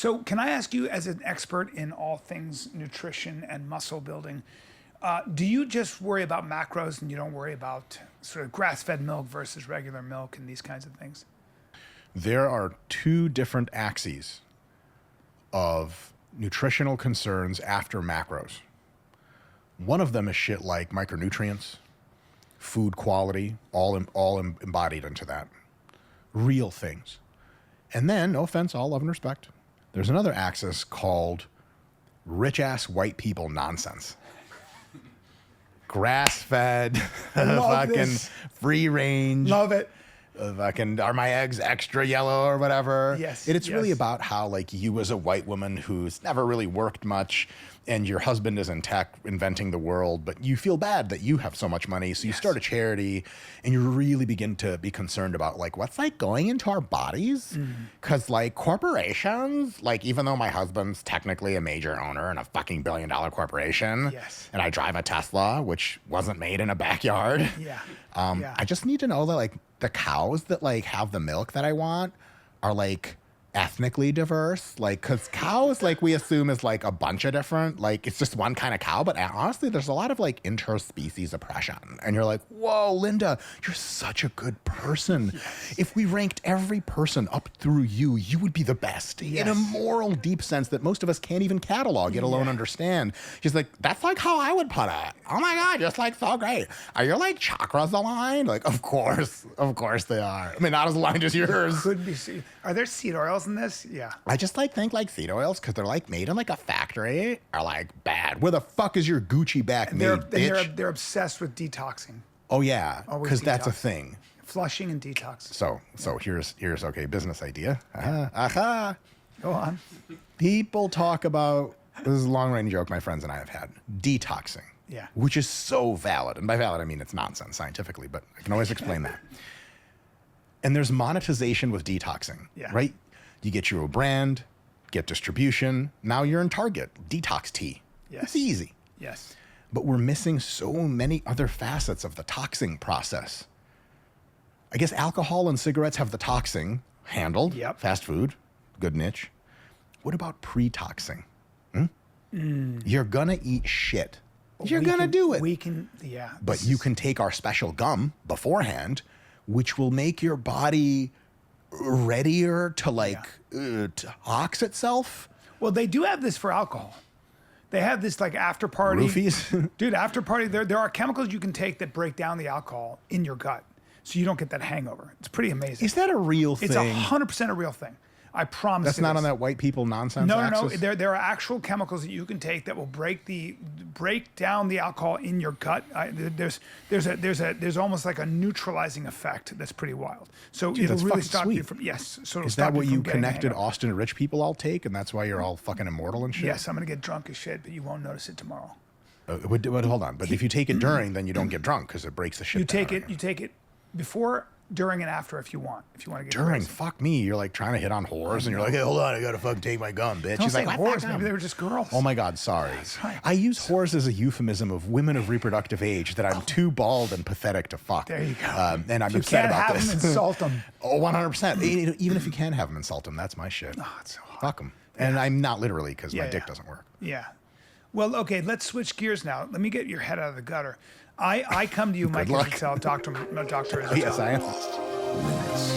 So can I ask you, as an expert in all things nutrition and muscle building, do you just worry about macros and you don't worry about sort of grass-fed milk versus regular milk and these kinds of things? There are two different axes of nutritional concerns after macros. One of them is shit like micronutrients, food quality, all embodied into that. Real things. And then, no offense, all love and respect, there's another axis called rich-ass white people nonsense. Grass-fed, fucking free range. Love it. Fucking, are my eggs extra yellow or whatever? Yes. And it's really about how, like, you as a white woman who's never really worked much and your husband is in tech inventing the world, but you feel bad that you have so much money. So you start a charity and you really begin to be concerned about, like, what's, like, going into our bodies? Because, like, corporations, like, even though my husband's technically a major owner in a fucking billion-dollar corporation, and I drive a Tesla, which wasn't made in a backyard, I just need to know that, like, the cows that, like, have the milk that I want are, like, ethnically diverse. Like, because cows, like, we assume is, like, a bunch of different, like, it's just one kind of cow. But honestly, there's a lot of, like, interspecies oppression. And you're like, whoa, Linda, you're such a good person. If we ranked every person up through you, you would be the best in a moral, deep sense that most of us can't even catalog, let alone understand. She's like, that's, like, how I would put it. Oh, my God, just, like, so great. Are your, like, chakras aligned? Like, of course they are. I mean, not as aligned as yours. Could be. Are there seed oils in this? Yeah. I just, like, think, like, seed oils, because they're, like, made in, like, a factory, are, like, bad. Where the fuck is your Gucci bag made, bitch? They're obsessed with detoxing. Oh, yeah, because that's a thing. Flushing and detox. So here's okay, business idea. Go on. People talk about, this is a long-range joke my friends and I have had, detoxing. Yeah. Which is so valid. And by valid, I mean it's nonsense scientifically, but I can always explain that. And there's monetization with detoxing, right? You get your own brand, get distribution. Now you're in Target. Detox tea. Yes. It's easy. Yes. But we're missing so many other facets of the toxing process. I guess alcohol and cigarettes have the toxing handled. Yep. Fast food, good niche. What about pre-toxing? You're gonna eat shit. You're gonna do it. But you can take our special gum beforehand, which will make your body readier to, like, tox itself. Well, they do have this for alcohol. They have this, like, after party. Roofies? Dude, after party, there are chemicals you can take that break down the alcohol in your gut so you don't get that hangover. It's pretty amazing. Is that a real thing? It's 100% a real thing. I promise. That's not on that white people nonsense axis? No. There are actual chemicals that you can take that will break down the alcohol in your gut. There's almost like a neutralizing effect that's pretty wild. So Dude, it'll really stop you from So is that what you connected Austin rich people all take, and that's why you're all fucking immortal and shit? Yes, I'm gonna get drunk as shit, but you won't notice it tomorrow. But hold on. But if you take it during, then you don't get drunk because it breaks the shit. You take it before, during, and after if you want. If you want to get during, crazy. fuck me. You're like trying to hit on whores, and you're like, hey, hold on, I gotta fucking take my gum, bitch. Don't She's say like, whores. Maybe they were just girls. Oh my God, sorry. Right. I use whores as a euphemism of women of reproductive age that I'm too bald and pathetic to fuck. There you go. And I'm if upset you can't about have this. them, insult them. Oh, 100%. Even if you can have them, insult them. That's my shit. Oh, it's so hard. Fuck them. And I'm not literally, because my dick doesn't work. Yeah. Well, okay, let's switch gears now. Let me get your head out of the gutter. I come to you, Mike Israetel, Dr. Israetel. Yes, I am.